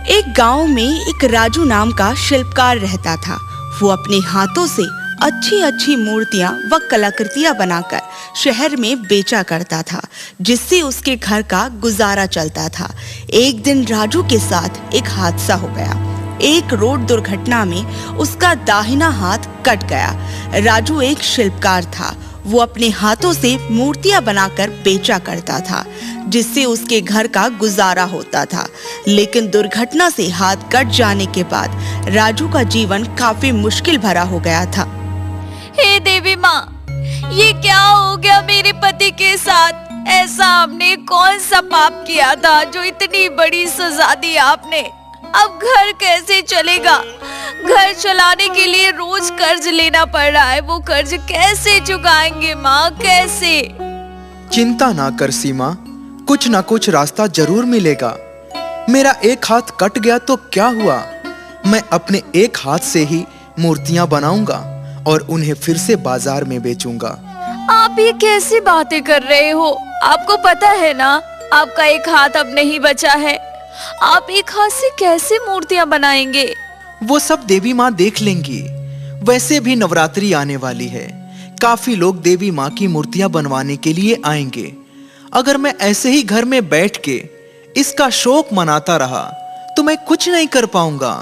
एक गांव में एक राजू नाम का शिल्पकार रहता था। वो अपने हाथों से अच्छी अच्छी मूर्तियां व कलाकृतियां बनाकर शहर में बेचा करता था, जिससे उसके घर का गुजारा चलता था। एक दिन राजू के साथ एक हादसा हो गया। एक रोड दुर्घटना में उसका दाहिना हाथ कट गया। राजू एक शिल्पकार था। वो अपने हाथों से मूर्तियां बनाकर बेचा करता था, जिससे उसके घर का गुजारा होता था। लेकिन दुर्घटना से हाथ कट जाने के बाद राजू का जीवन काफी मुश्किल भरा हो गया था। हे देवी माँ, ये क्या हो गया मेरे पति के साथ? ऐसा हमने कौन सा पाप किया था जो इतनी बड़ी सजा दी आपने? अब घर कैसे चलेगा? घर चलाने के लिए रोज कर्ज लेना पड़ रहा है। वो कर्ज कैसे चुकाएंगे माँ, कैसे? चिंता ना कर सीमा, कुछ ना कुछ रास्ता जरूर मिलेगा। मेरा एक हाथ कट गया तो क्या हुआ? मैं अपने एक हाथ से ही मूर्तियां बनाऊंगा और उन्हें फिर से बाजार में बेचूंगा। आप ये कैसी बातें कर रहे हो? आपको पता है ना, आपका एक हाथ अब नहीं बचा है। आप एक हाथ से कैसे मूर्तियां बनाएंगे? वो सब देवी माँ देख लेंगी। वैसे भी नवरात्रि आने वाली है। काफी लोग देवी माँ की मूर्तियां बनवाने के लिए आएंगे। अगर मैं ऐसे ही घर में बैठ के इसका शौक मनाता रहा तो मैं कुछ नहीं कर पाऊंगा।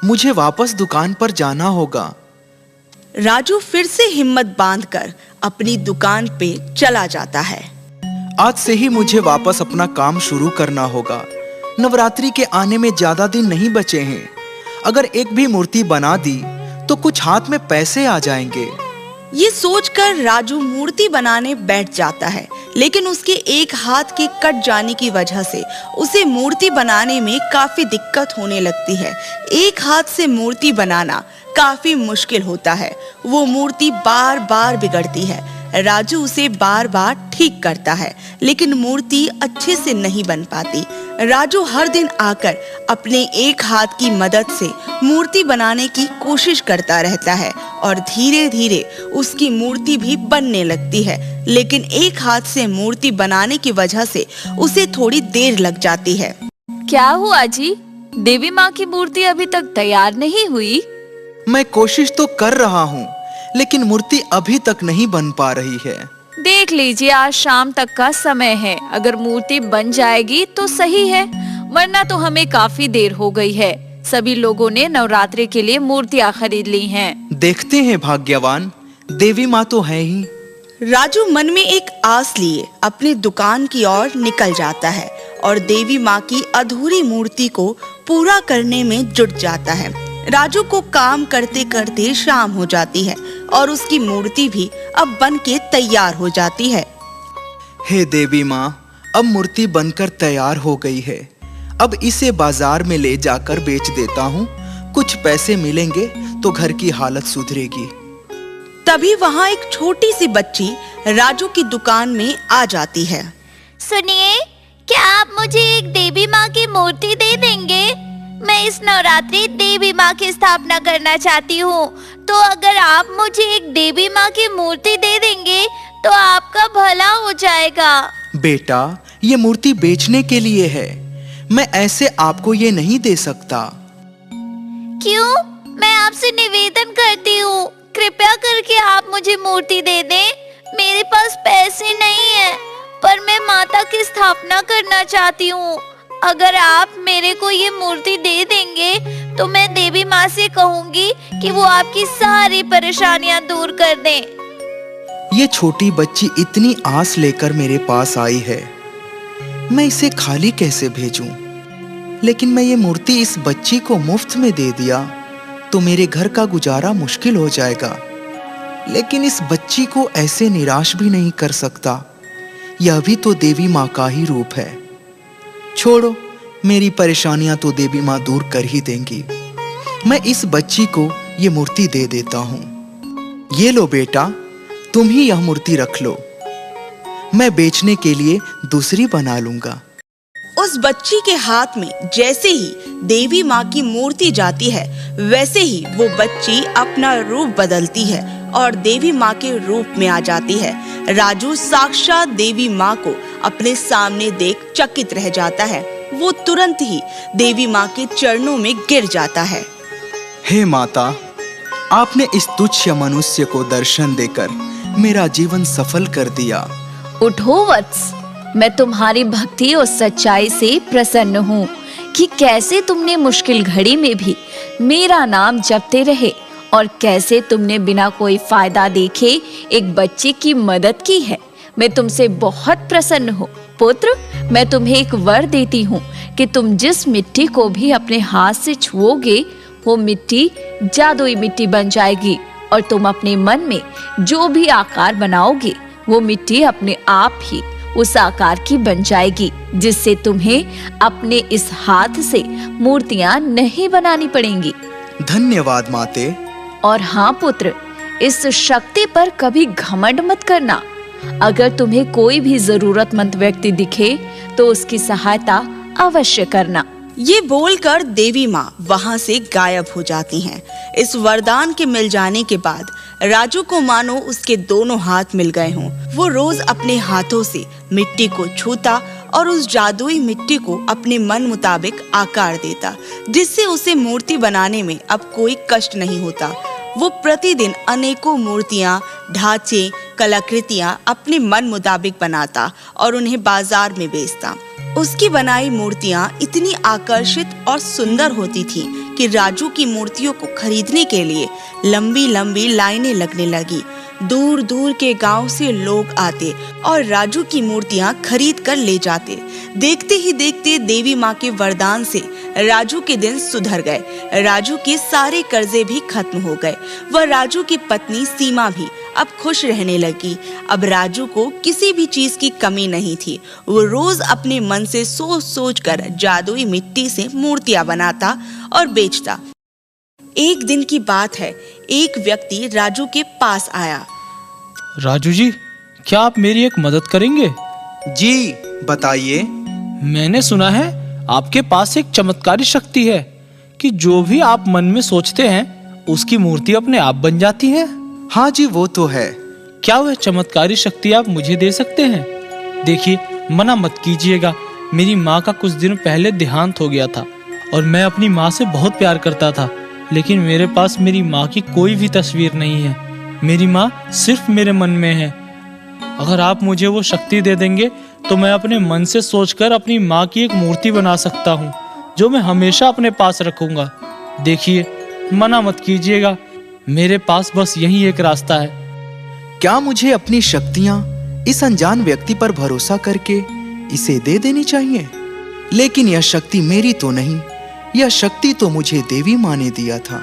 मुझे वापस दुकान पर जाना होगा। राजू फिर से हिम्मत बांधकर अपनी दुकान पे चला जाता है। आज से ही मुझे वापस अपना काम शुरू करना होगा। नवरात्रि के आने में ज्यादा दिन नहीं बचे हैं। अगर एक भी मूर्ति बना दी तो कुछ हाथ में पैसे आ जाएंगे। ये सोचकर राजू मूर्ति बनाने बैठ जाता है, लेकिन उसके एक हाथ के कट जाने की वजह से उसे मूर्ति बनाने में काफी दिक्कत होने लगती है। एक हाथ से मूर्ति बनाना काफी मुश्किल होता है। वो मूर्ति बार बार बिगड़ती है। राजू उसे बार बार ठीक करता है, लेकिन मूर्ति अच्छे से नहीं बन पाती। राजू हर दिन आकर अपने एक हाथ की मदद से मूर्ति बनाने की कोशिश करता रहता है और धीरे धीरे उसकी मूर्ति भी बनने लगती है। लेकिन एक हाथ से मूर्ति बनाने की वजह से उसे थोड़ी देर लग जाती है। क्या हुआ जी? देवी माँ की मूर्ति अभी तक तैयार नहीं हुई? मैं कोशिश तो कर रहा हूँ, लेकिन मूर्ति अभी तक नहीं बन पा रही है। देख लीजिए, आज शाम तक का समय है। अगर मूर्ति बन जाएगी तो सही है, वरना तो हमें काफी देर हो गई है। सभी लोगों ने नवरात्रि के लिए मूर्तियाँ खरीद ली हैं। देखते हैं, भाग्यवान देवी माँ तो है ही। राजू मन में एक आस लिए अपनी दुकान की ओर निकल जाता है और देवी माँ की अधूरी मूर्ति को पूरा करने में जुट जाता है। राजू को काम करते करते शाम हो जाती है और उसकी मूर्ति भी अब बन के तैयार हो जाती है। हे देवी माँ, अब मूर्ति बनकर तैयार हो गई है। अब इसे बाजार में ले जाकर बेच देता हूँ। कुछ पैसे मिलेंगे तो घर की हालत सुधरेगी। तभी वहाँ एक छोटी सी बच्ची राजू की दुकान में आ जाती है। सुनिए, क्या आप मुझे एक देवी माँ की मूर्ति दे देंगे? मैं इस नवरात्रि देवी माँ की स्थापना करना चाहती हूँ। तो अगर आप मुझे एक देवी माँ की मूर्ति दे देंगे तो आपका भला हो जाएगा। बेटा, ये मूर्ति बेचने के लिए है। मैं ऐसे आपको ये नहीं दे सकता। क्यों? मैं आपसे निवेदन करती हूँ, कृपया करके आप मुझे मूर्ति दे दें। मेरे पास पैसे नहीं है, पर मैं माता की स्थापना करना चाहती हूँ। अगर आप मेरे को ये मूर्ति दे देंगे तो मैं देवी माँ से कहूँगी कि वो आपकी सारी परेशानियाँ दूर कर दें। ये छोटी बच्ची इतनी आस लेकर मेरे पास आई है, मैं इसे खाली कैसे भेजूं? लेकिन मैं ये मूर्ति इस बच्ची को मुफ्त में दे दिया तो मेरे घर का गुजारा मुश्किल हो जाएगा। लेकिन इस बच्ची को ऐसे निराश भी नहीं कर सकता। यह भी तो देवी माँ का ही रूप है। छोड़ो, मेरी परेशानियां तो देवी माँ दूर कर ही देंगी। मैं इस बच्ची को ये मूर्ति दे देता हूँ। ये लो बेटा, तुम ही यह मूर्ति रख लो। मैं बेचने के लिए दूसरी बना लूंगा। उस बच्ची के हाथ में जैसे ही देवी माँ की मूर्ति जाती है, वैसे ही वो बच्ची अपना रूप बदलती है और देवी माँ के रूप में आ जाती है। राजू साक्षात देवी माँ को अपने सामने देख चकित रह जाता है। वो तुरंत ही देवी माँ के चरणों में गिर जाता है। हे माता, आपने इस तुच्छ मनुष्य को दर्शन देकर मेरा जीवन सफल कर दिया। उठो वत्स, मैं तुम्हारी भक्ति और सच्चाई से प्रसन्न हूँ कि कैसे तुमने मुश्किल घड़ी में भी मेरा नाम जपते रहे और कैसे तुमने बिना कोई फायदा देखे एक बच्चे की मदद की है। मैं तुमसे बहुत प्रसन्न हूँ। पुत्र, मैं तुम्हें एक वर देती हूँ कि तुम जिस मिट्टी को भी अपने हाथ से छुओगे वो मिट्टी जादुई मिट्टी बन जाएगी और तुम अपने मन में जो भी आकार बनाओगे वो मिट्टी अपने आप ही उस आकार की बन जाएगी, जिससे तुम्हें अपने इस हाथ से मूर्तियां नहीं बनानी पड़ेंगी। धन्यवाद माते। और हाँ पुत्र, इस शक्ति पर कभी घमंड मत करना। अगर तुम्हें कोई भी जरूरतमंद व्यक्ति दिखे तो उसकी सहायता अवश्य करना। ये बोलकर देवी माँ वहाँ से गायब हो जाती हैं। इस वरदान के मिल जाने के बाद राजू को मानो उसके दोनों हाथ मिल गए हों। वो रोज अपने हाथों से मिट्टी को छूता और उस जादुई मिट्टी को अपने मन मुताबिक आकार देता, जिससे उसे मूर्ति बनाने में अब कोई कष्ट नहीं होता। वो प्रतिदिन अनेकों मूर्तियाँ, ढांचे, कलाकृतियाँ अपने मन मुताबिक बनाता और उन्हें बाजार में बेचता। उसकी बनाई मूर्तियाँ इतनी आकर्षित और सुंदर होती थीं कि राजू की मूर्तियों को खरीदने के लिए लंबी लंबी लाइनें लगने लगी। दूर दूर के गांव से लोग आते और राजू की मूर्तियां खरीद कर ले जाते। देखते ही देखते देवी माँ के वरदान से राजू के दिन सुधर गए। राजू के सारे कर्जे भी खत्म हो गए। वह राजू की पत्नी सीमा भी अब खुश रहने लगी। अब राजू को किसी भी चीज की कमी नहीं थी। वो रोज अपने मन से सोच सोच कर जादुई मिट्टी से मूर्तियां बनाता और बेचता। एक दिन की बात है, एक व्यक्ति राजू के पास आया। राजू जी, क्या आप मेरी एक मदद करेंगे? जी बताइए। मैंने सुना है आपके पास एक चमत्कारी शक्ति है कि जो भी आप मन में सोचते हैं उसकी मूर्ति अपने आप बन जाती है। हाँ जी, वो तो है। क्या वह चमत्कारी शक्ति आप मुझे दे सकते हैं? देखिए, मना मत कीजिएगा। मेरी माँ का कुछ दिन पहले देहांत हो गया था और मैं अपनी माँ से बहुत प्यार करता था, लेकिन मेरे पास मेरी माँ की कोई भी तस्वीर नहीं है। मेरी माँ सिर्फ मेरे मन में है। अगर आप मुझे वो शक्ति दे देंगे तो मैं अपने मन से सोचकर अपनी माँ की एक मूर्ति बना सकता हूँ जो मैं हमेशा अपने पास रखूंगा। देखिए, मना मत कीजिएगा, मेरे पास बस यही एक रास्ता है। क्या मुझे अपनी शक्तियाँ इस अनजान व्यक्ति पर भरोसा करके इसे दे देनी चाहिए? लेकिन यह शक्ति मेरी तो नहीं, यह शक्ति तो मुझे देवी माँ ने दिया था।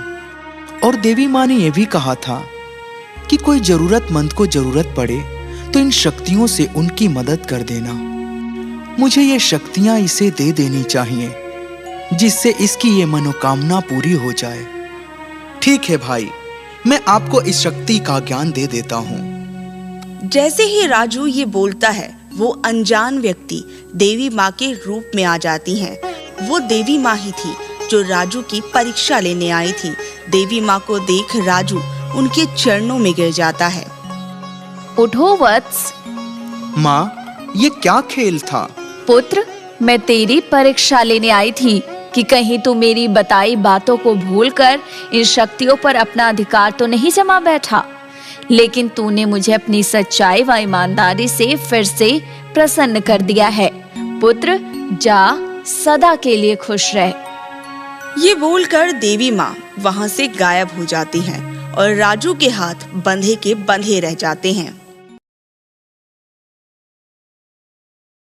और देवी माँ ने यह भी कहा था कि कोई जरूरतमंद को जरूरत पड़े तो इन शक्तियों से उनकी मदद कर देना। मुझे ये शक्तियां इसे दे देनी चाहिए जिससे इसकी ये मनोकामना पूरी हो जाए। ठीक है भाई, मैं आपको इस शक्ति का ज्ञान दे देता हूँ। जैसे ही राजू ये बोलता है, वो अनजान व्यक्ति देवी माँ के रूप में आ जाती हैं। वो देवी माँ ही थी जो राजू की परीक्षा लेने आई थी। देवी माँ को देख राजू उनके चरणों में गिर जाता है। उठो वत्स। माँ, ये क्या खेल था? पुत्र, मैं तेरी परीक्षा लेने आई थी कि कहीं तू मेरी बताई बातों को भूलकर इन शक्तियों पर अपना अधिकार तो नहीं जमा बैठा। लेकिन तूने मुझे अपनी सच्चाई व ईमानदारी से फिर से प्रसन्न कर दिया है। पुत्र, जा सदा के लिए खुश रह। ये बोलकर देवी माँ वहाँ से गायब हो जाती हैं और राजू के हाथ बंधे के बंधे रह जाते हैं।